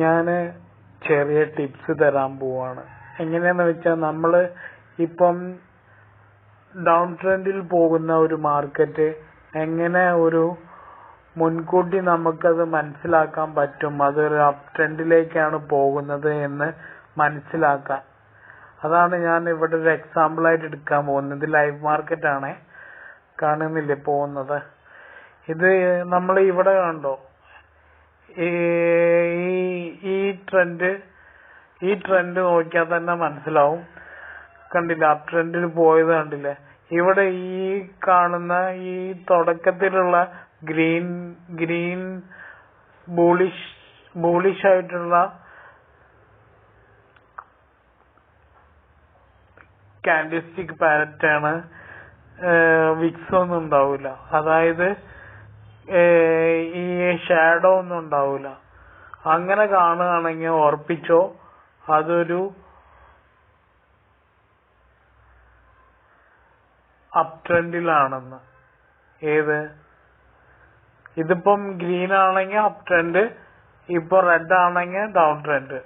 ഞാൻ ചെറിയ ടിപ്സ് തരാൻ പോവാണ്. എങ്ങനെയാന്ന് വെച്ചാൽ നമ്മള് ഇപ്പം ഡൗൺ ട്രെൻഡിൽ പോകുന്ന ഒരു മാർക്കറ്റ് എങ്ങനെ ഒരു മുൻകൂട്ടി നമുക്കത് മനസ്സിലാക്കാൻ പറ്റും അതൊരു അപ് ട്രെൻഡിലേക്കാണ് പോകുന്നത് എന്ന് മനസ്സിലാക്കാൻ. അതാണ് ഞാൻ ഇവിടെ ഒരു എക്സാമ്പിൾ ആയിട്ട് എടുക്കാൻ പോകുന്നത്. ഇത് ലൈവ് മാർക്കറ്റ് ആണ്, കാണുന്നില്ലേ പോകുന്നത്. ഇത് നമ്മൾ ഇവിടെ കണ്ടോ, ഈ ട്രെൻഡ് നോക്കിയാൽ തന്നെ മനസ്സിലാവും. കണ്ടില്ല, അപ് ട്രെൻഡിൽ പോയത് കണ്ടില്ലേ. ഇവിടെ ഈ കാണുന്ന ഈ തുടക്കത്തിലുള്ള ഗ്രീൻ ബൂളിഷ് ആയിട്ടുള്ള കാൻഡിൽസ്റ്റിക് പാറ്റേൺ വിക്സ് ഒന്നും ഉണ്ടാവില്ല. അതായത് ഈ ഷാഡോ ഒന്നും ഉണ്ടാവില്ല. അങ്ങനെ കാണുകയാണെങ്കിൽ ഉറപ്പിച്ചോ അതൊരു അപ് ട്രെൻഡിലാണെന്ന്. ഇതിപ്പം ഗ്രീൻ ആണെങ്കിൽ അപ് ട്രെൻഡ്, ഇപ്പൊ റെഡ് ആണെങ്കിൽ ഡൗൺ ട്രെൻഡ്.